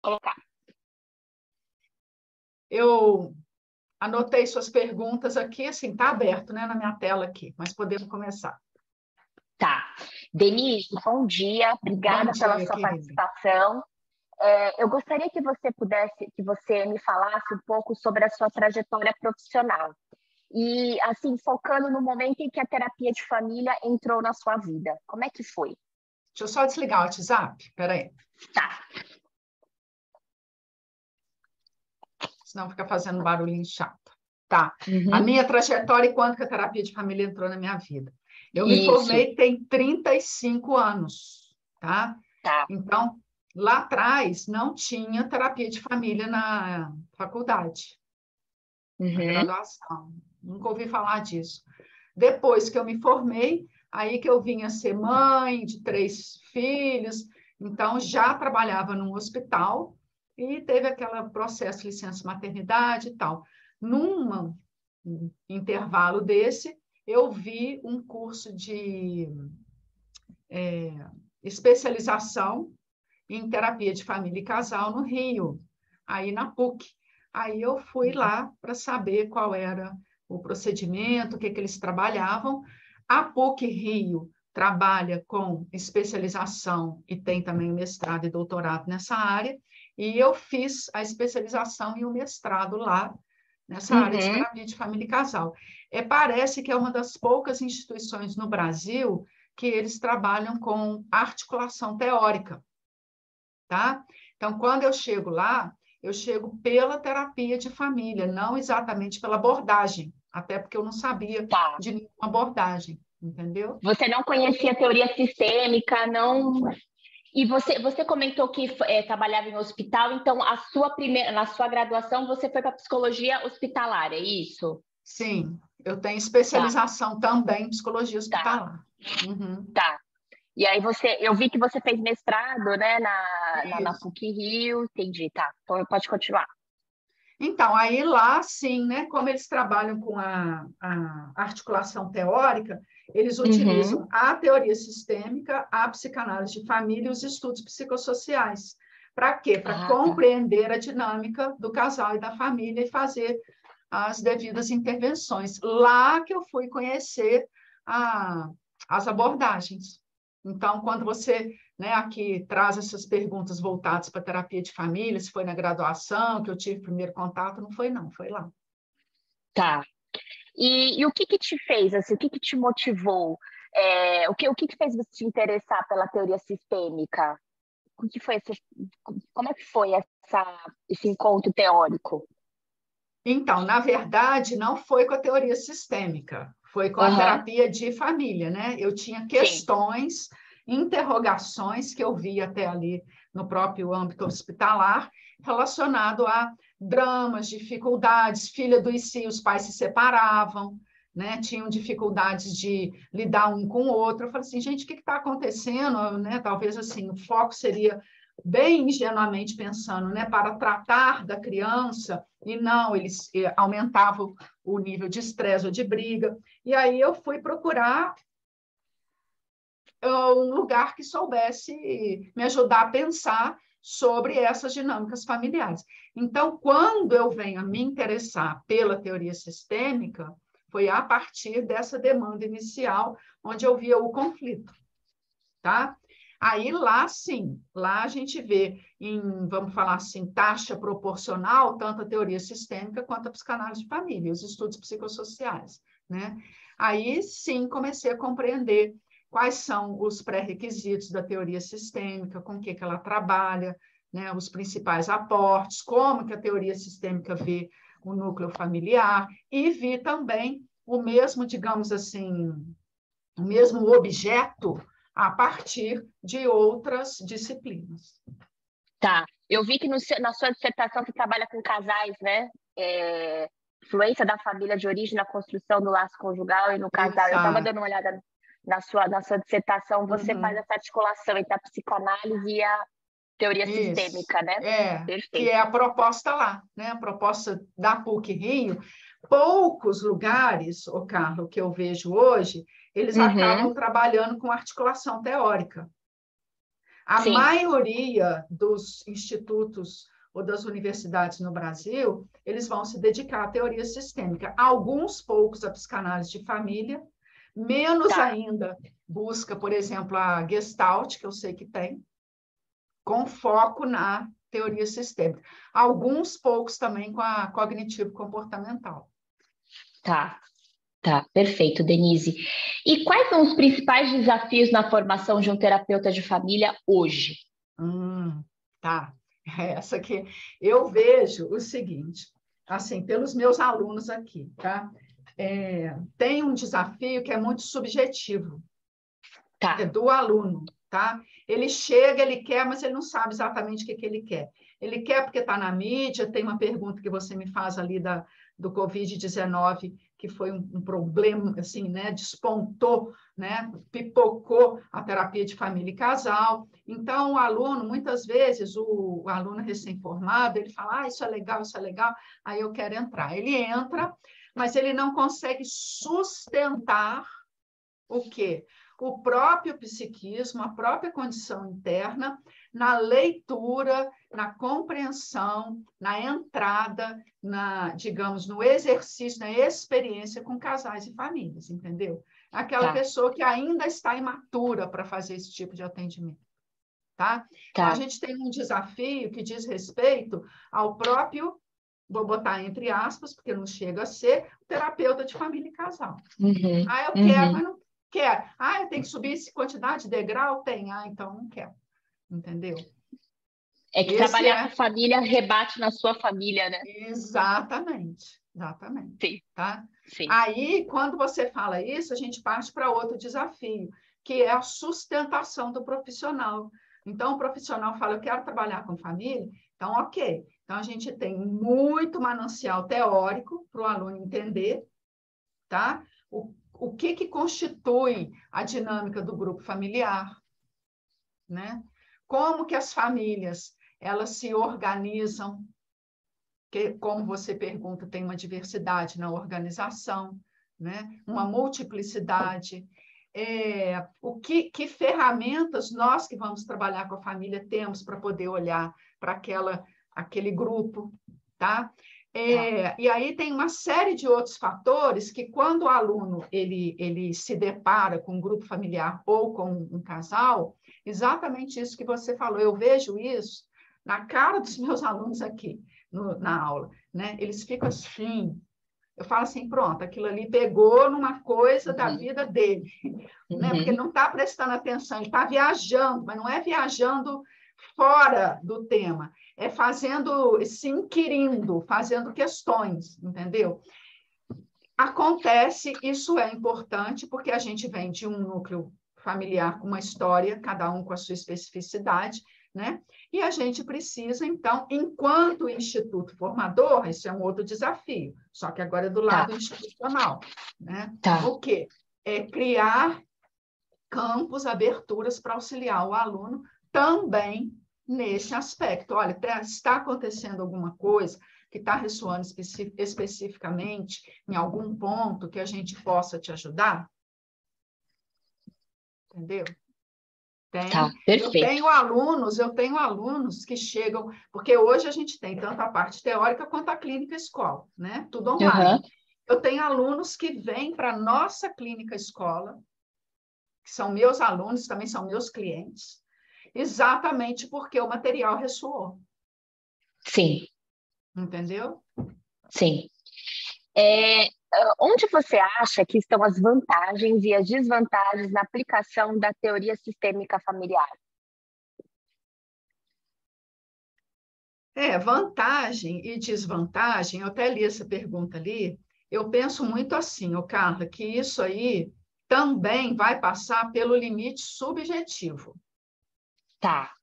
Colocar. Eu anotei suas perguntas aqui, assim, está aberto, né, na minha tela aqui, mas podemos começar. Tá. Denise, bom dia. Obrigada pela sua participação. Eu gostaria que você me falasse um pouco sobre a sua trajetória profissional. E, assim, focando no momento em que a terapia de família entrou na sua vida. Como é que foi? Deixa eu só desligar o WhatsApp, peraí. Tá. Senão fica fazendo barulhinho chato. Tá. Uhum. A minha trajetória e quando que a terapia de família entrou na minha vida. Eu me formei tem 35 anos, tá? Tá. Então, lá atrás não tinha terapia de família na faculdade, na graduação. Nunca ouvi falar disso. Depois que eu me formei, aí que eu vinha ser mãe de 3 filhos, então já trabalhava num hospital e teve aquele processo de licença-maternidade e tal. Num intervalo desse, eu vi um curso de especialização em terapia de família e casal no Rio, aí na PUC. Aí eu fui lá para saber qual era o procedimento, o que eles trabalhavam. A PUC Rio trabalha com especialização e tem também mestrado e doutorado nessa área, e eu fiz a especialização e o mestrado lá, nessa área de terapia de família e casal. Parece que é uma das poucas instituições no Brasil que eles trabalham com articulação teórica, tá? Então, quando eu chego lá, eu chego pela terapia de família, não exatamente pela abordagem, até porque eu não sabia de nenhuma abordagem, entendeu? Você não conhecia a teoria sistêmica, não... E você comentou que trabalhava em hospital, então na sua graduação você foi para psicologia hospitalar, é isso? Sim, eu tenho especialização também em psicologia hospitalar. Tá. E aí eu vi que você fez mestrado, né, na PUC Rio, entendi, tá. Então pode continuar. Então, aí lá, sim, né, como eles trabalham com a articulação teórica, eles utilizam a teoria sistêmica, a psicanálise de família e os estudos psicossociais. Para quê? Para compreender a dinâmica do casal e da família e fazer as devidas intervenções. Lá que eu fui conhecer as abordagens. Então, quando você, né, aqui traz essas perguntas voltadas para terapia de família, se foi na graduação que eu tive primeiro contato, não foi não, foi lá. Tá. E o que te fez, assim, o que te motivou? O que fez você te interessar pela teoria sistêmica? Como é que foi esse encontro teórico? Então, na verdade, não foi com a teoria sistêmica, foi com a terapia de família, né? Eu tinha questões, interrogações que eu vi até ali no próprio âmbito hospitalar, relacionado a dramas, dificuldades, filha do IC, os pais se separavam, né? Tinham dificuldades de lidar um com o outro. Eu falei assim, gente, o que está acontecendo? Né? Talvez assim, o foco seria bem ingenuamente pensando, né, para tratar da criança, e não, eles aumentavam o nível de estresse ou de briga. E aí eu fui procurar um lugar que soubesse me ajudar a pensar sobre essas dinâmicas familiares. Então, quando eu venho a me interessar pela teoria sistêmica, foi a partir dessa demanda inicial, onde eu via o conflito, tá? Aí lá, sim, lá a gente vê vamos falar assim, taxa proporcional, tanto a teoria sistêmica quanto a psicanálise de família, os estudos psicossociais, né? Aí, sim, comecei a compreender quais são os pré-requisitos da teoria sistêmica, com o que ela trabalha, né? Os principais aportes, como que a teoria sistêmica vê o núcleo familiar, e vi também o mesmo, digamos assim, o mesmo objeto a partir de outras disciplinas. Tá. Eu vi que na sua dissertação você trabalha com casais, né? Influência da família de origem na construção do laço conjugal e no casal. Eu estava dando uma olhada na sua dissertação, você faz essa articulação entre a psicanálise e a teoria sistêmica, né? Perfeito. Que é a proposta lá, né? A proposta da PUC Rio. Poucos lugares, Carlos, que eu vejo hoje, eles acabam trabalhando com articulação teórica. A Sim. maioria dos institutos ou das universidades no Brasil, eles vão se dedicar à teoria sistêmica. Alguns poucos a psicanálise de família, menos Tá. ainda busca, por exemplo, a Gestalt, que eu sei que tem, com foco na teoria sistêmica. Alguns poucos também com a cognitivo-comportamental. Tá. Tá, perfeito, Denise. E quais são os principais desafios na formação de um terapeuta de família hoje? Tá. Essa aqui. Eu vejo o seguinte, assim, pelos meus alunos aqui, tá? Tem um desafio que é muito subjetivo, é Tá. do aluno, tá? Ele chega, ele quer, mas ele não sabe exatamente o que ele quer. Ele quer porque está na mídia, tem uma pergunta que você me faz ali do Covid-19, que foi um problema, assim, né? Despontou, né? Pipocou a terapia de família e casal. Então, o aluno, muitas vezes, o aluno recém-formado, ele fala, isso é legal, aí eu quero entrar. Ele entra, mas ele não consegue sustentar o quê? O próprio psiquismo, a própria condição interna, na leitura, na compreensão, na entrada, digamos, no exercício, na experiência com casais e famílias, entendeu? Aquela Tá. pessoa que ainda está imatura para fazer esse tipo de atendimento, tá? Então, a Tá. gente tem um desafio que diz respeito ao próprio, vou botar entre aspas, porque não chega a ser, terapeuta de família e casal. Uhum. Eu quero, mas Uhum. não quero. Eu tenho que subir essa quantidade de degrau? Tem. Então não quero. Entendeu? É que Esse trabalhar com é família rebate na sua família, né? exatamente, exatamente, Sim, tá? sim. Aí, quando você fala isso, a gente parte para outro desafio, que é a sustentação do profissional. Então, o profissional fala, eu quero trabalhar com família, então, ok. Então, a gente tem muito manancial teórico para o aluno entender, tá? O que constitui a dinâmica do grupo familiar, né? Como que as famílias elas se organizam, que, como você pergunta, tem uma diversidade na organização, né? Uma multiplicidade. Que ferramentas nós que vamos trabalhar com a família temos para poder olhar para aquele grupo, tá? Tá. E aí tem uma série de outros fatores que, quando o aluno ele se depara com um grupo familiar ou com um casal, exatamente isso que você falou, eu vejo isso na cara dos meus alunos aqui na aula, né? Eles ficam assim, eu falo assim, pronto, aquilo ali pegou numa coisa da Uhum. vida dele, né? Porque ele Uhum. não está prestando atenção, ele está viajando, mas não é viajando fora do tema, é fazendo, se inquirindo, fazendo questões, entendeu? Acontece, isso é importante, porque a gente vem de um núcleo familiar com uma história, cada um com a sua especificidade, né? E a gente precisa, então, enquanto instituto formador, esse é um outro desafio, só que agora é do Tá. lado institucional, né? Tá. O quê? É criar campos, aberturas para auxiliar o aluno também nesse aspecto. Olha, está acontecendo alguma coisa que está ressoando especificamente em algum ponto que a gente possa te ajudar? Entendeu? Tá. Perfeito. Eu tenho alunos que chegam, porque hoje a gente tem tanto a parte teórica quanto a clínica escola, né? Tudo online. Uhum. Eu tenho alunos que vêm para a nossa clínica escola, que são meus alunos, também são meus clientes, exatamente porque o material ressoou. Sim, Entendeu? sim. Onde você acha que estão as vantagens e as desvantagens na aplicação da teoria sistêmica familiar? Vantagem e desvantagem, eu até li essa pergunta ali, eu penso muito assim, Carla, que isso aí também vai passar pelo limite subjetivo, Tá.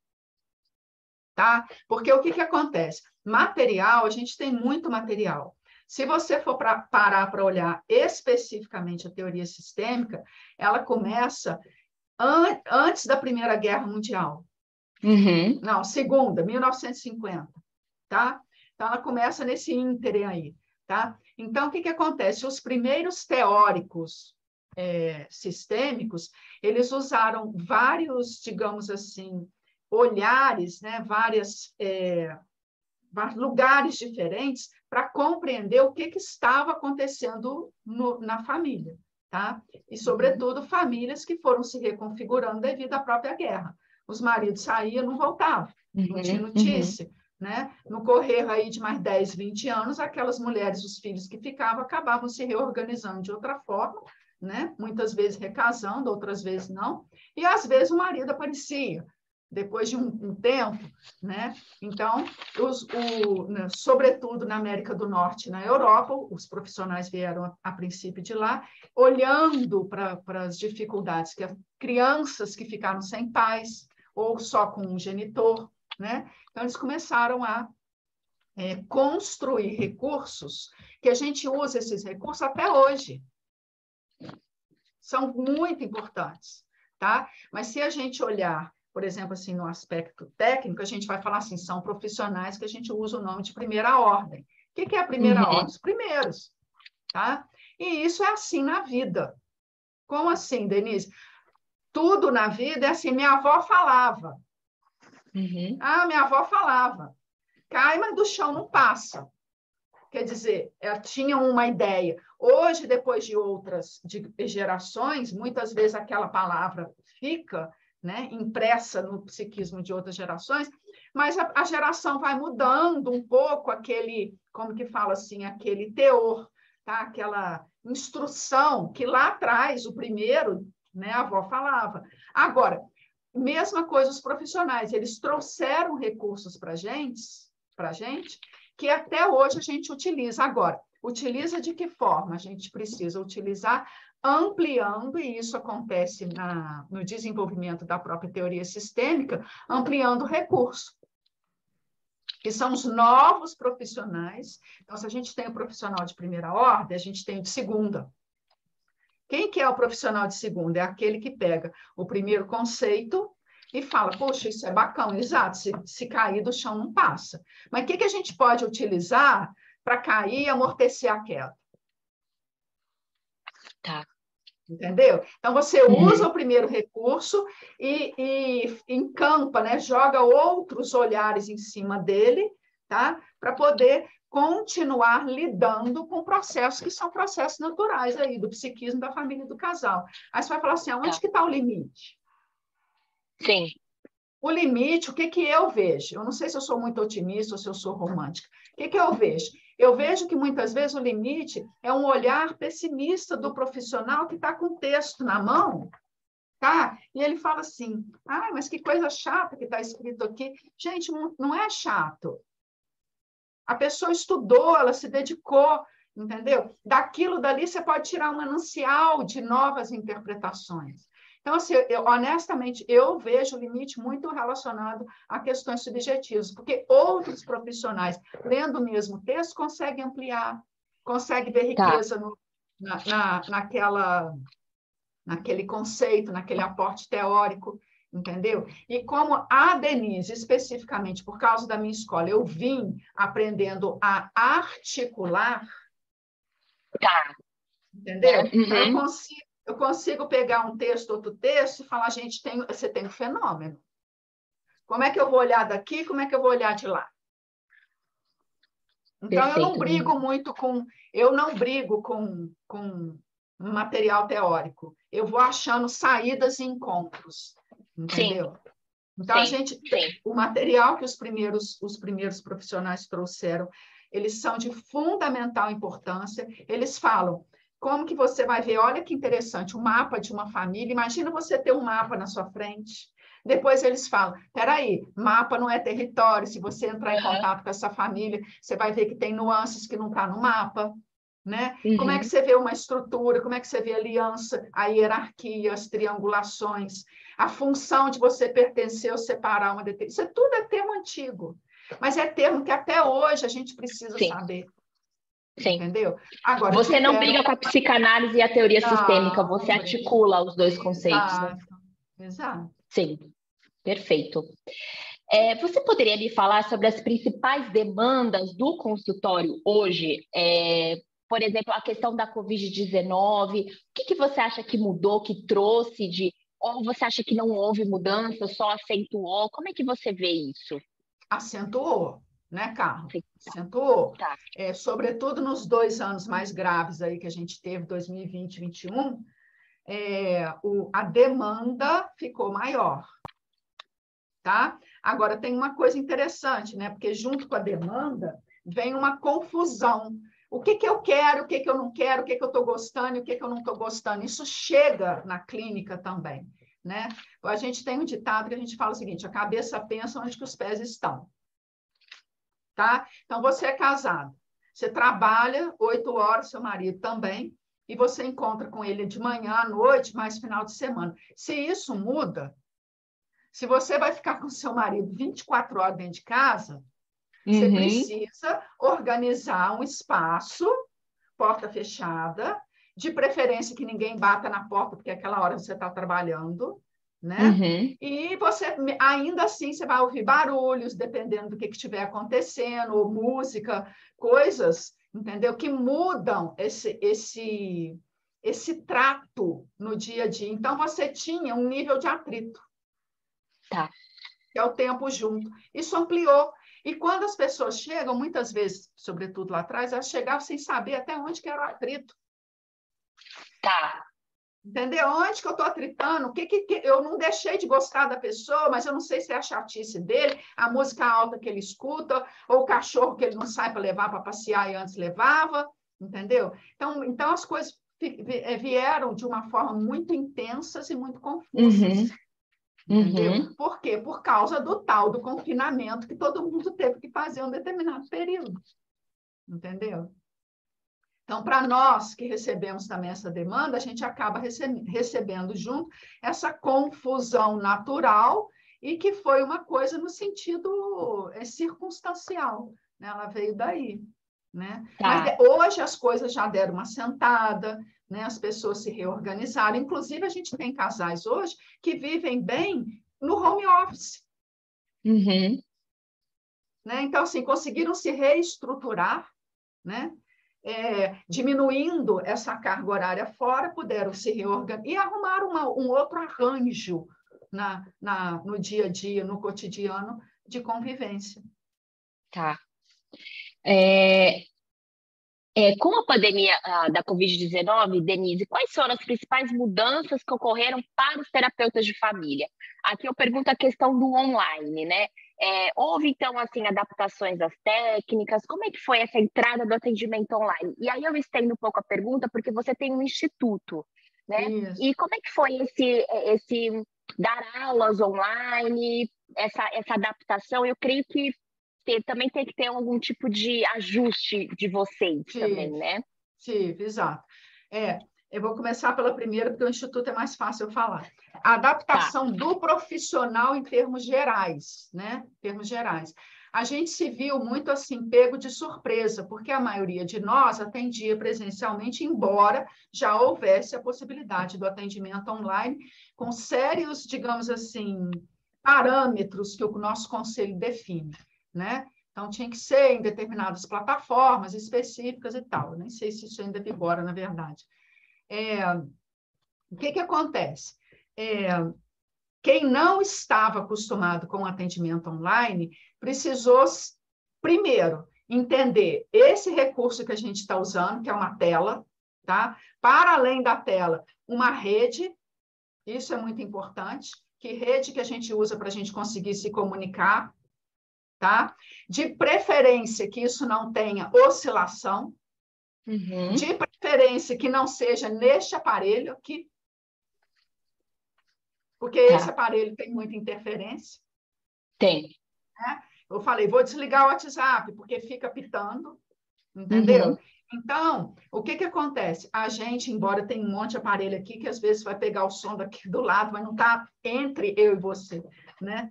tá? Porque o que acontece? Material, a gente tem muito material. Se você for parar para olhar especificamente a teoria sistêmica, ela começa antes da Primeira Guerra Mundial. Uhum. Não, segunda, 1950, tá? Então, ela começa nesse ínterim aí, tá? Então, o que acontece? Os primeiros teóricos sistêmicos, eles usaram vários, digamos assim, olhares, né, vários lugares diferentes para compreender o que estava acontecendo na família, tá? E, sobretudo, famílias que foram se reconfigurando devido à própria guerra. Os maridos saíam, não voltavam, não tinha notícia, né? No correr aí de mais 10, 20 anos, aquelas mulheres, os filhos que ficavam, acabavam se reorganizando de outra forma, né? Muitas vezes recasando, outras vezes não, e às vezes o marido aparecia depois de um tempo, né? Então, sobretudo na América do Norte e na Europa, os profissionais vieram a princípio de lá, olhando para as dificuldades que crianças que ficaram sem pais ou só com um genitor, né? Então, eles começaram a construir recursos que a gente usa esses recursos até hoje. São muito importantes, tá? Mas se a gente olhar, por exemplo, assim, no aspecto técnico, a gente vai falar assim, são profissionais que a gente usa o nome de primeira ordem. O que é a primeira ordem? Os primeiros, tá? E isso é assim na vida. Como assim, Denise? Tudo na vida é assim, minha avó falava. Ah, minha avó falava. Cai, mas do chão não passa. Quer dizer, tinha uma ideia. Hoje, depois de outras gerações, muitas vezes aquela palavra fica, né, impressa no psiquismo de outras gerações, mas a geração vai mudando um pouco aquele, como que fala assim, aquele teor, tá? Aquela instrução que lá atrás, o primeiro, né, a avó falava. Agora, mesma coisa os profissionais, eles trouxeram recursos para a gente, que até hoje a gente utiliza. Agora, utiliza de que forma? A gente precisa utilizar ampliando, e isso acontece no desenvolvimento da própria teoria sistêmica, ampliando o recurso, que são os novos profissionais. Então, se a gente tem o profissional de primeira ordem, a gente tem o de segunda. Quem que é o profissional de segunda? É aquele que pega o primeiro conceito e fala, poxa, isso é bacana, exato, se cair do chão não passa. Mas o que a gente pode utilizar para cair e amortecer a queda? Tá. Entendeu? Então, você usa o primeiro recurso e encampa, né? Joga outros olhares em cima dele, tá? Para poder continuar lidando com processos que são processos naturais aí, do psiquismo da família e do casal. Aí você vai falar assim, aonde que está o limite? Sim. O limite, o que eu vejo? Eu não sei se eu sou muito otimista ou se eu sou romântica. O que eu vejo? Eu vejo que muitas vezes o limite é um olhar pessimista do profissional que está com o texto na mão, tá? E ele fala assim, mas que coisa chata que está escrito aqui. Gente, não é chato. A pessoa estudou, ela se dedicou, entendeu? Daquilo dali você pode tirar um manancial de novas interpretações. Então, assim, honestamente, eu vejo o limite muito relacionado a questões subjetivas, porque outros profissionais, lendo o mesmo texto, conseguem ampliar, conseguem ver riqueza naquele conceito, naquele aporte teórico, entendeu? E como a Denise, especificamente por causa da minha escola, eu vim aprendendo a articular, Tá. entendeu? Então, eu consigo pegar um texto, outro texto, e falar, gente, você tem um fenômeno. Como é que eu vou olhar daqui? Como é que eu vou olhar de lá? Então, perfeito, eu não brigo com material teórico. Eu vou achando saídas e encontros, entendeu? Sim. Então, o material que os primeiros profissionais trouxeram, eles são de fundamental importância. Eles falam, como que você vai ver? Olha que interessante, o mapa de uma família. Imagina você ter um mapa na sua frente. Depois eles falam, peraí, mapa não é território. Se você entrar em contato com essa família, você vai ver que tem nuances que não estão no mapa. Né? Como é que você vê uma estrutura, como é que você vê a aliança, a hierarquia, as triangulações, a função de você pertencer ou separar uma determinada. Isso tudo é termo antigo, mas é termo que até hoje a gente precisa saber. Sim. Entendeu? Agora, você não briga com a psicanálise e a teoria sistêmica, você articula os dois conceitos. Exato. Né? Exato. Sim, perfeito. Você poderia me falar sobre as principais demandas do consultório hoje? Por exemplo, a questão da Covid-19, o que você acha que mudou, que trouxe de Ou você acha que não houve mudança, só acentuou? Como é que você vê isso? Acentuou, né, Carla? Tá, Acentuou. tá. Sobretudo nos 2 anos mais graves aí que a gente teve, 2020 e 2021, a demanda ficou maior, tá? Agora, tem uma coisa interessante, né? Porque junto com a demanda vem uma confusão. O que que eu quero, o que que eu não quero, o que que eu estou gostando e o que que eu não estou gostando. Isso chega na clínica também, né? A gente tem um ditado que a gente fala o seguinte: a cabeça pensa onde que os pés estão, tá? Então, você é casado, você trabalha 8 horas, seu marido também, e você encontra com ele de manhã, à noite, mais final de semana. Se isso muda, se você vai ficar com seu marido 24 horas dentro de casa, você precisa organizar um espaço, porta fechada, de preferência que ninguém bata na porta, porque aquela hora você está trabalhando, né? E você, ainda assim, você vai ouvir barulhos, dependendo do que estiver acontecendo, ou música, coisas, entendeu? Que mudam esse trato no dia a dia. Então, você tinha um nível de atrito. Tá. Que é o tempo junto. Isso ampliou. E quando as pessoas chegam, muitas vezes, sobretudo lá atrás, elas chegavam sem saber até onde que era o atrito. Tá. Entendeu? Onde que eu estou atritando? O que eu não deixei de gostar da pessoa, mas eu não sei se é a chatice dele, a música alta que ele escuta, ou o cachorro que ele não sai para levar para passear e antes levava, entendeu? Então as coisas vieram de uma forma muito intensas e muito confusas. Entendeu? Por quê? Por causa do tal do confinamento que todo mundo teve que fazer um determinado período. Entendeu? Então, para nós que recebemos também essa demanda, a gente acaba recebendo junto essa confusão natural e que foi uma coisa no sentido circunstancial, né? Ela veio daí, né? Tá. Mas hoje as coisas já deram uma sentada, né? As pessoas se reorganizaram. Inclusive, a gente tem casais hoje que vivem bem no home office. Né? Então, assim, conseguiram se reestruturar, né? Diminuindo essa carga horária fora, puderam se reorganizar e arrumar um outro arranjo no dia a dia, no cotidiano de convivência. Tá. Com a pandemia da Covid-19, Denise, quais foram as principais mudanças que ocorreram para os terapeutas de família? Aqui eu pergunto a questão do online, né? Houve, então, assim, adaptações às técnicas? Como é que foi essa entrada do atendimento online? E aí eu estendo um pouco a pergunta, porque você tem um instituto, né? Isso. E como é que foi esse dar aulas online, essa adaptação? Eu creio que também tem que ter algum tipo de ajuste de vocês também, né? Sim, exato. Eu vou começar pela primeira, porque o Instituto é mais fácil eu falar. A adaptação do profissional em termos gerais, né? Em termos gerais. A gente se viu muito assim, pego de surpresa, porque a maioria de nós atendia presencialmente, embora já houvesse a possibilidade do atendimento online, com sérios, digamos assim, parâmetros que o nosso conselho define, né? Então, tinha que ser em determinadas plataformas específicas e tal. Eu nem sei se isso ainda vigora, na verdade. O que acontece? Quem não estava acostumado com o atendimento online precisou, primeiro, entender esse recurso que a gente está usando, que é uma tela, tá? Para além da tela, uma rede, isso é muito importante. Que rede que a gente usa para a gente conseguir se comunicar, tá? De preferência que isso não tenha oscilação, de preferência que não seja neste aparelho aqui, porque esse aparelho tem muita interferência. Tem. Né? Eu falei, vou desligar o WhatsApp, porque fica pitando, entendeu? Então, o que acontece? A gente, embora tenha um monte de aparelho aqui, que às vezes vai pegar o som daqui do lado, mas não está entre eu e você, né?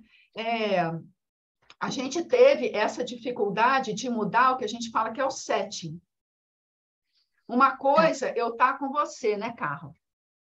A gente teve essa dificuldade de mudar o que a gente fala que é o setting. Uma coisa, eu estar com você, né, Carla?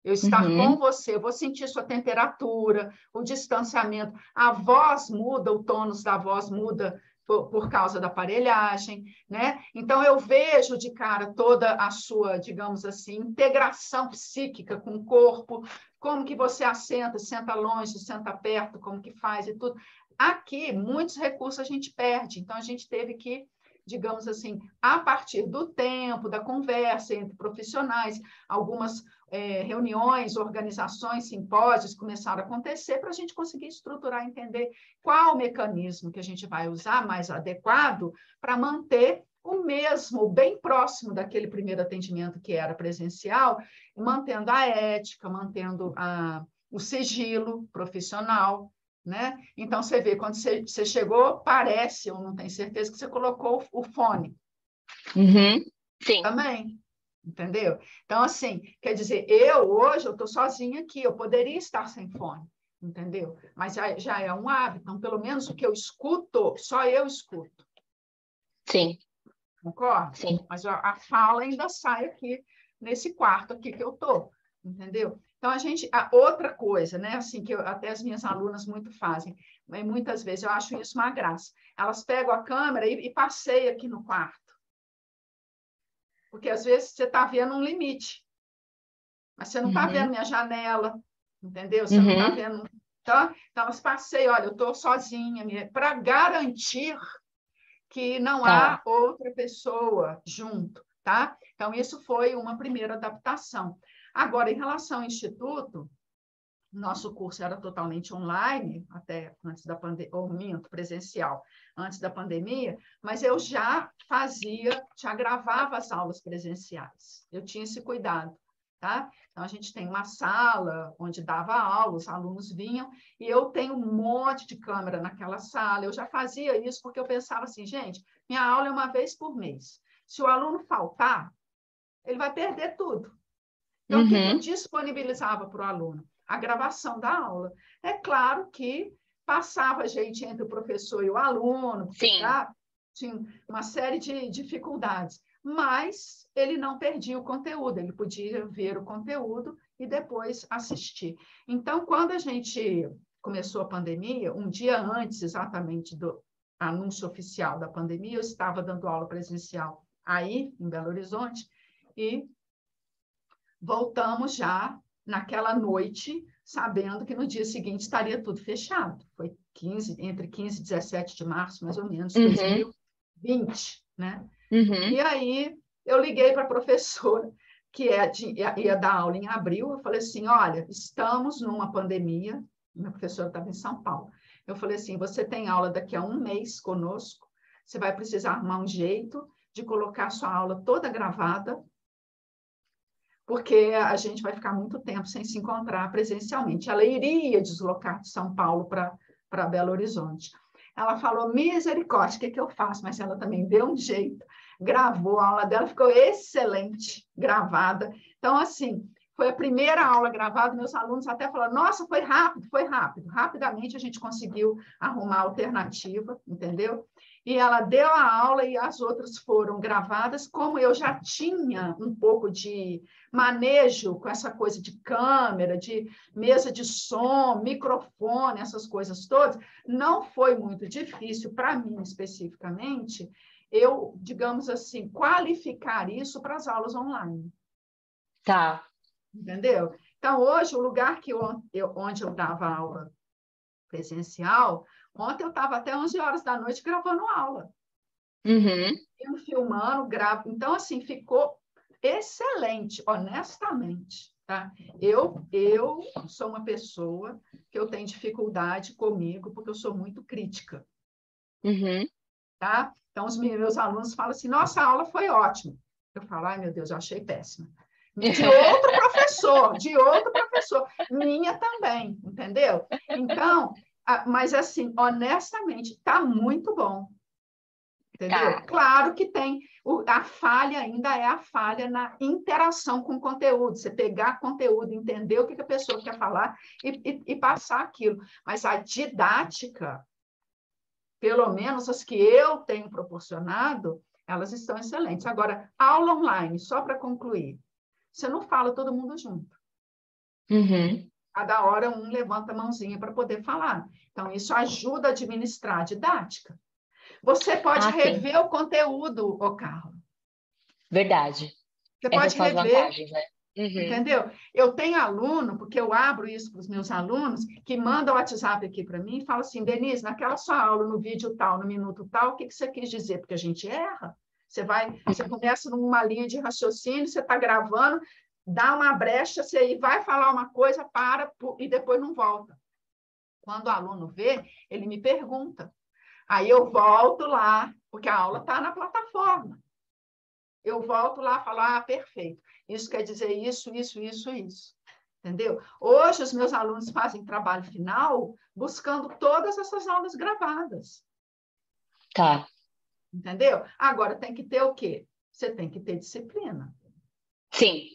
Eu estar com você, eu vou sentir sua temperatura, o distanciamento. A voz muda, o tônus da voz muda por causa da aparelhagem, né? Então, eu vejo de cara toda a sua, digamos assim, integração psíquica com o corpo, como que você assenta, senta longe, senta perto, como que faz e tudo. Aqui, muitos recursos a gente perde, então a gente teve que, digamos assim, a partir do tempo, da conversa entre profissionais, algumas reuniões, organizações, simpósios começaram a acontecer para a gente conseguir estruturar, entender qual o mecanismo que a gente vai usar mais adequado para manter o mesmo, bem próximo daquele primeiro atendimento que era presencial, mantendo a ética, mantendo o sigilo profissional, né? Então, você vê, quando você chegou, parece, eu não tenho certeza, que você colocou o fone. Uhum. Sim. Também, entendeu? Então, assim, quer dizer, hoje, eu estou sozinha aqui, eu poderia estar sem fone, entendeu? Mas já é um hábito, então, pelo menos o que eu escuto, só eu escuto. Sim. Concorda? Sim. Mas a fala ainda sai aqui, nesse quarto aqui que eu estou, entendeu? Então, a outra coisa, né, assim, que até as minhas alunas muito fazem, e muitas vezes eu acho isso uma graça, elas pegam a câmera e passeiam aqui no quarto. Porque, às vezes, você está vendo um limite, mas você não está vendo minha janela, entendeu? Você não está vendo... Então, elas passeiam, olha, eu estou sozinha, para garantir que não há outra pessoa junto, tá? Então, isso foi uma primeira adaptação. Agora, em relação ao Instituto, nosso curso era totalmente online, até antes da pandemia, ou minto, presencial, antes da pandemia, mas eu já gravava as aulas presenciais. Eu tinha esse cuidado, tá? Então, a gente tem uma sala onde dava aula, os alunos vinham, e eu tenho um monte de câmera naquela sala. Eu já fazia isso porque eu pensava assim, gente, minha aula é uma vez por mês. Se o aluno faltar, ele vai perder tudo. Então, o que eu disponibilizava para o aluno? A gravação da aula. É claro que passava gente entre o professor e o aluno, tá? Tinha uma série de dificuldades, mas ele não perdia o conteúdo, ele podia ver o conteúdo e depois assistir. Então, quando a gente começou a pandemia, um dia antes exatamente do anúncio oficial da pandemia, eu estava dando aula presencial aí, em Belo Horizonte, e voltamos já naquela noite, sabendo que no dia seguinte estaria tudo fechado. Foi entre 15 e 17 de março, mais ou menos, 2020, né? E aí eu liguei para a professora, que ia dar aula em abril, eu falei assim, olha, estamos numa pandemia, minha professora estava em São Paulo, eu falei assim, você tem aula daqui a um mês conosco, você vai precisar arrumar um jeito de colocar sua aula toda gravada, porque a gente vai ficar muito tempo sem se encontrar presencialmente. Ela iria deslocar de São Paulo para Belo Horizonte. Ela falou, misericórdia, o que eu faço? Mas ela também deu um jeito, gravou a aula dela, ficou excelente, gravada. Então, assim, foi a primeira aula gravada, meus alunos até falaram, nossa, foi rápido, foi rápido. Rapidamente a gente conseguiu arrumar alternativa, entendeu? E ela deu a aula e as outras foram gravadas. Como eu já tinha um pouco de manejo com essa coisa de câmera, de mesa de som, microfone, essas coisas todas, não foi muito difícil para mim especificamente, eu, digamos assim, qualificar isso para as aulas online. Tá. Entendeu? Então, hoje, o lugar onde eu dava aula presencial, ontem eu estava até 11 horas da noite gravando aula. Filmando, gravo. Então, assim, ficou excelente, honestamente. Tá? Eu sou uma pessoa que eu tenho dificuldade comigo, porque eu sou muito crítica. Tá? Então, os meus alunos falam assim, nossa, a aula foi ótima. Eu falo, ai, meu Deus, eu achei péssima. De outro professor, minha também, entendeu? Então, mas assim, honestamente, está muito bom. Entendeu? Tá. Claro que tem, a falha ainda é a falha na interação com o conteúdo, você pegar conteúdo, entender o que a pessoa quer falar e passar aquilo. Mas a didática, pelo menos as que eu tenho proporcionado, elas estão excelentes. Agora, aula online, só para concluir, você não fala todo mundo junto. Cada hora um levanta a mãozinha para poder falar. Então, isso ajuda a administrar a didática. Você pode Sim. rever o conteúdo, ô Carla. Verdade. Você Essas pode são as rever, vantagens, né? Uhum. entendeu? Eu tenho aluno, porque eu abro isso para os meus alunos, que manda o WhatsApp aqui para mim e fala assim, Denise, naquela sua aula, no vídeo tal, no minuto tal, o que você quis dizer? Porque a gente erra. Você começa numa linha de raciocínio, você está gravando, dá uma brecha, você vai falar uma coisa, para e depois não volta. Quando o aluno vê, ele me pergunta. Aí eu volto lá, porque a aula está na plataforma. Eu volto lá e falo, perfeito. Isso quer dizer isso, isso, isso, isso. Entendeu? Hoje, os meus alunos fazem trabalho final buscando todas essas aulas gravadas. Tá. Entendeu? Agora, tem que ter o quê? Você tem que ter disciplina. Sim.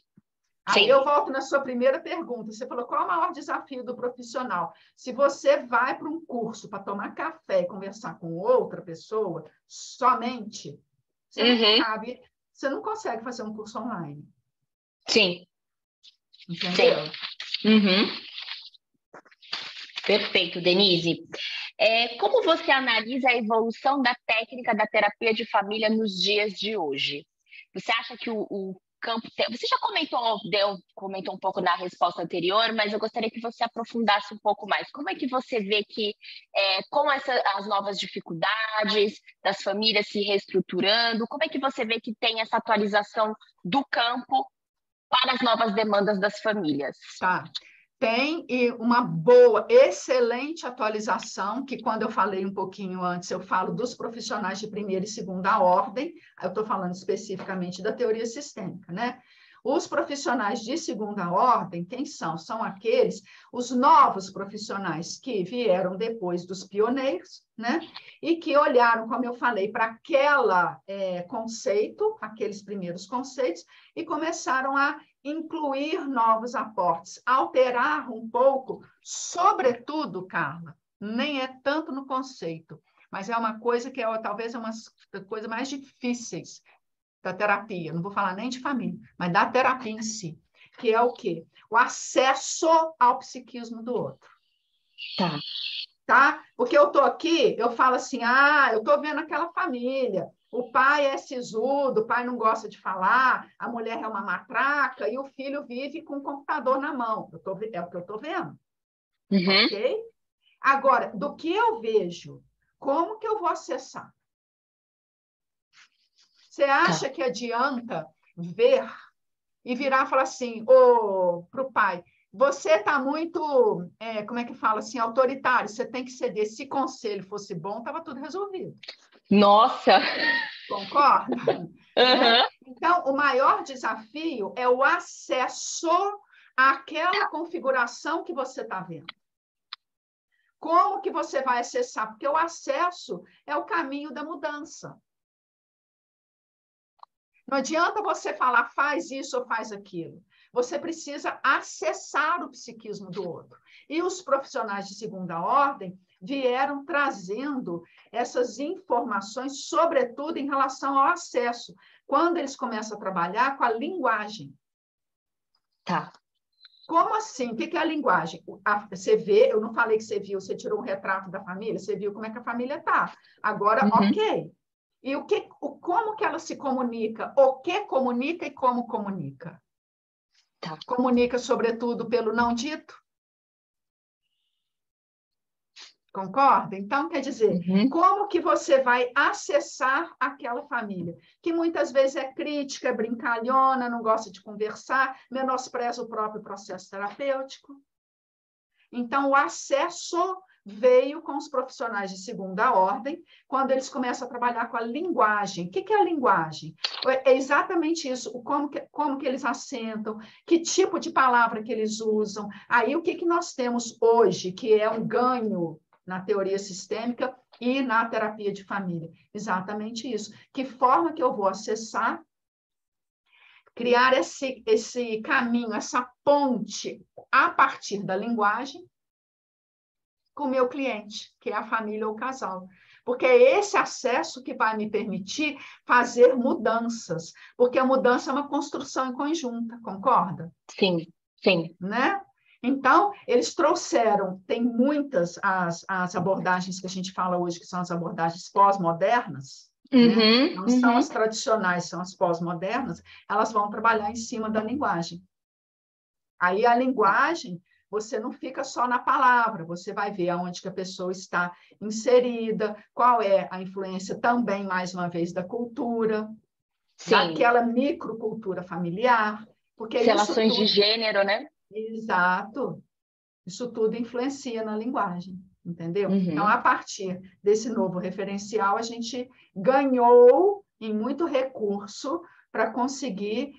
Aí Sim. eu volto na sua primeira pergunta. Você falou, qual é o maior desafio do profissional? Se você vai para um curso para tomar café e conversar com outra pessoa, somente, você não consegue fazer um curso online. Sim. Entendeu? Sim. Perfeito, Denise. Como você analisa a evolução da técnica da terapia de família nos dias de hoje? Você acha que o campo... Você já comentou um pouco na resposta anterior, mas eu gostaria que você aprofundasse um pouco mais. Como é que você vê que, com as novas dificuldades das famílias se reestruturando, como é que você vê que tem essa atualização do campo para as novas demandas das famílias? Tá. Tem uma boa, excelente atualização, que quando eu falei um pouquinho antes, eu falo dos profissionais de primeira e segunda ordem, eu estou falando especificamente da teoria sistêmica, né? Os profissionais de segunda ordem, quem são? São os novos profissionais que vieram depois dos pioneiros, né? E que olharam, como eu falei, para aqueles primeiros conceitos, e começaram a incluir novos aportes, alterar um pouco, sobretudo, Carla, nem é tanto no conceito, mas é uma coisa que talvez é uma das coisas mais difíceis da terapia, não vou falar nem de família, mas da terapia em si, que é o quê? O acesso ao psiquismo do outro. Tá? Porque eu estou aqui, eu falo assim, eu estou vendo aquela família, o pai é sisudo, o pai não gosta de falar, a mulher é uma matraca e o filho vive com o computador na mão. É o que eu estou vendo. Uhum. Ok? Agora, do que eu vejo, como que eu vou acessar? Você acha que adianta ver e virar e falar assim, para o pai, você está muito, como é que fala assim, autoritário, você tem que ceder. Se conselho fosse bom, estava tudo resolvido. Nossa! Concorda? Uhum. Né? Então, o maior desafio é o acesso àquela configuração que você está vendo. Como que você vai acessar? Porque o acesso é o caminho da mudança. Não adianta você falar, faz isso ou faz aquilo. Você precisa acessar o psiquismo do outro. E os profissionais de segunda ordem vieram trazendo essas informações, sobretudo em relação ao acesso, quando eles começam a trabalhar com a linguagem. Tá. Como assim? O que é a linguagem? Você vê, eu não falei que você viu, você tirou um retrato da família, você viu como é que a família está. Agora, ok. E como que ela se comunica? O que comunica e como comunica? Tá. Comunica, sobretudo, pelo não dito. Concorda? Então, quer dizer, como que você vai acessar aquela família? Que muitas vezes é crítica, é brincalhona, não gosta de conversar, menospreza o próprio processo terapêutico. Então, o acesso veio com os profissionais de segunda ordem, quando eles começam a trabalhar com a linguagem. O que é a linguagem? É exatamente isso, como que eles assentam, que tipo de palavra que eles usam. Aí, o que nós temos hoje, que é um ganho na teoria sistêmica e na terapia de família? Exatamente isso. Que forma que eu vou acessar, criar esse caminho, essa ponte a partir da linguagem com o meu cliente, que é a família ou o casal. Porque é esse acesso que vai me permitir fazer mudanças, porque a mudança é uma construção em conjunta, concorda? Sim, sim. Né? Então, eles trouxeram, tem muitas as abordagens que a gente fala hoje, que são as abordagens pós-modernas, né? Não são as tradicionais, são as pós-modernas, elas vão trabalhar em cima da linguagem. Aí a linguagem, você não fica só na palavra, você vai ver aonde que a pessoa está inserida, qual é a influência também, mais uma vez, da cultura, daquela microcultura familiar, porque relações de gênero, né? Exato. Isso tudo influencia na linguagem, entendeu? Então, a partir desse novo referencial, a gente ganhou em muito recurso para conseguir...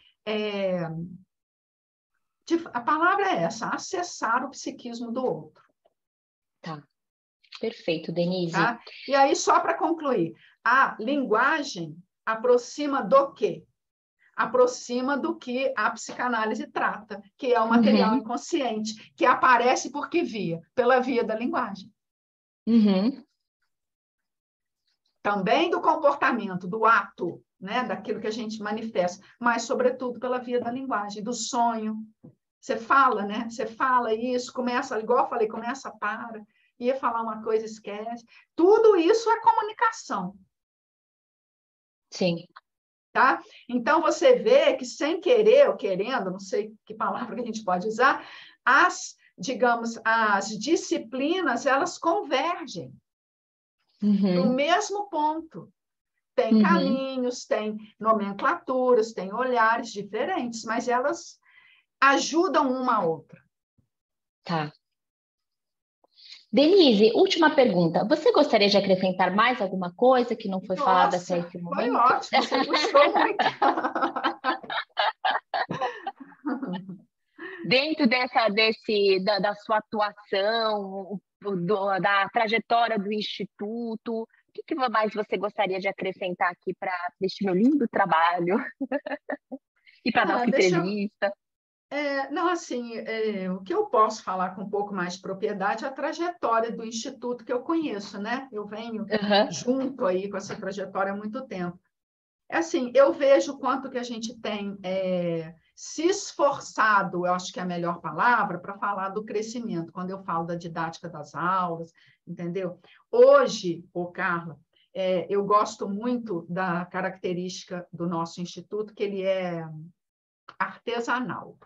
a palavra é essa, acessar o psiquismo do outro. Tá. Perfeito, Denise. Tá? E aí, só para concluir, a linguagem aproxima do quê? Aproxima do que a psicanálise trata, que é o material inconsciente, que aparece por que via? Pela via da linguagem. Também do comportamento, do ato, né? Daquilo que a gente manifesta, mas, sobretudo, pela via da linguagem, do sonho. Você fala, né? Você fala isso, começa, igual eu falei, começa, para, ia falar uma coisa, esquece. Tudo isso é comunicação. Sim. Tá? Então, você vê que, sem querer ou querendo, não sei que palavra que a gente pode usar, digamos, as disciplinas, elas convergem no mesmo ponto. Tem caminhos, tem nomenclaturas, tem olhares diferentes, mas elas ajudam uma a outra. Tá. Denise, última pergunta. Você gostaria de acrescentar mais alguma coisa que não foi falada até esse momento? Foi ótimo, você gostou muito. Dentro da sua atuação, da trajetória do Instituto, o que mais você gostaria de acrescentar aqui para este meu lindo trabalho? E para a nossa entrevista? Não, assim, o que eu posso falar com um pouco mais de propriedade é a trajetória do Instituto que eu conheço, né? Eu venho junto aí com essa trajetória há muito tempo. Assim, eu vejo o quanto que a gente tem se esforçado, eu acho que é a melhor palavra, para falar do crescimento, quando eu falo da didática das aulas, entendeu? Hoje, Carla, eu gosto muito da característica do nosso Instituto, que ele é artesanal.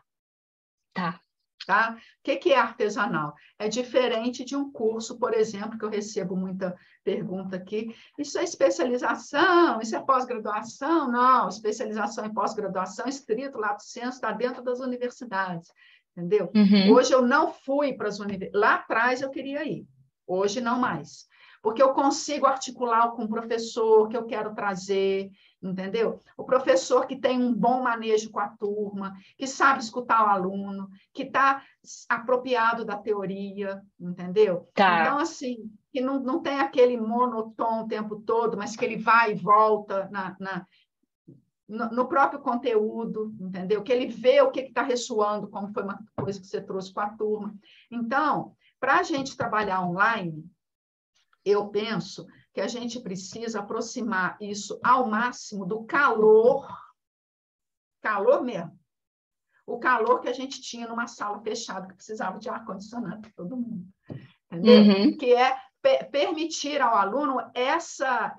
Tá. Tá? O que é artesanal? É diferente de um curso, por exemplo, que eu recebo muita pergunta aqui. Isso é especialização? Isso é pós-graduação? Não, especialização e pós-graduação, estrito, lato sensu, está dentro das universidades, entendeu? Hoje eu não fui para as universidades. Lá atrás eu queria ir, hoje não mais. Porque eu consigo articular com o professor que eu quero trazer, entendeu? O professor que tem um bom manejo com a turma, que sabe escutar o aluno, que está apropriado da teoria, entendeu? Tá. Então, assim, que não tem aquele monotom o tempo todo, mas que ele vai e volta no próprio conteúdo, entendeu? Que ele vê o que está ressoando, como foi uma coisa que você trouxe com a turma. Então, para a gente trabalhar online, eu penso que a gente precisa aproximar isso ao máximo do calor mesmo, o calor que a gente tinha numa sala fechada, que precisava de ar-condicionado para todo mundo, entendeu? Que é permitir ao aluno essa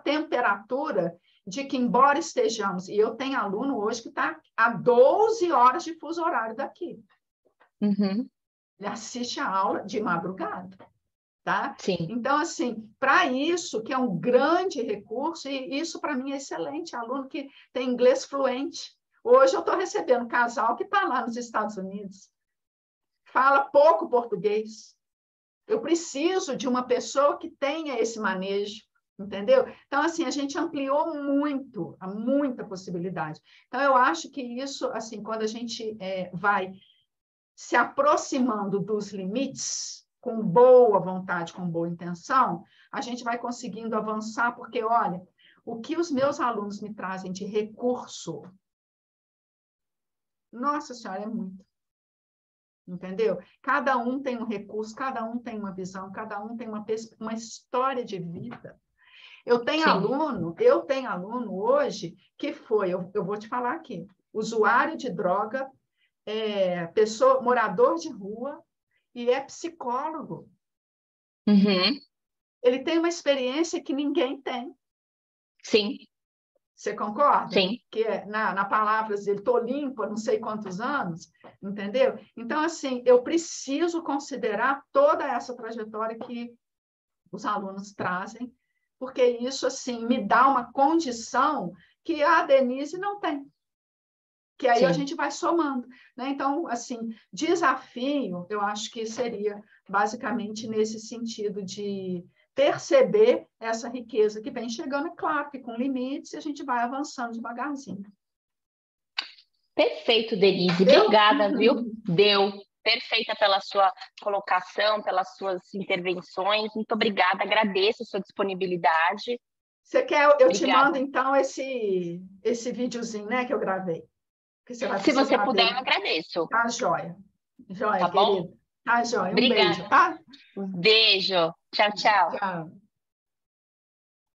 temperatura de que, embora estejamos, e eu tenho aluno hoje que está a 12 horas de fuso horário daqui. Ele assiste a aula de madrugada. Tá? Sim. Então, assim, para isso, que é um grande recurso, e isso para mim é excelente, aluno que tem inglês fluente. Hoje eu estou recebendo um casal que está lá nos Estados Unidos, fala pouco português. Eu preciso de uma pessoa que tenha esse manejo, entendeu? Então, assim, a gente ampliou muito, há muita possibilidade. Então, eu acho que isso, assim, quando a gente vai se aproximando dos limites, com boa vontade, com boa intenção, a gente vai conseguindo avançar, porque, olha, o que os meus alunos me trazem de recurso, nossa senhora, é muito. Entendeu? Cada um tem um recurso, cada um tem uma visão, cada um tem uma história de vida. Eu tenho aluno hoje que foi, eu vou te falar aqui, usuário de droga, morador de rua e é psicólogo. Uhum. Ele tem uma experiência que ninguém tem. Sim. Você concorda? Sim. Que na palavra dele, estou limpo há não sei quantos anos, entendeu? Então, assim, eu preciso considerar toda essa trajetória que os alunos trazem, porque isso, assim, me dá uma condição que a Denise não tem. Que aí Sim. a gente vai somando, né? Então, assim, desafio, eu acho que seria basicamente nesse sentido de perceber essa riqueza que vem chegando, é claro que com limites, a gente vai avançando devagarzinho. Perfeito, Denise. Deu? Obrigada, viu? Deu. Perfeita pela sua colocação, pelas suas intervenções. Muito obrigada, agradeço a sua disponibilidade. Você quer, eu te Obrigada. mando, então, esse videozinho, né, que eu gravei. Que você vai Se você precisar puder, dele. eu agradeço. Tá, joia. Joia, Tá bom? querido. Tá, joia. Um Obrigada. beijo, tá? Um beijo. Tchau, tchau. Tchau.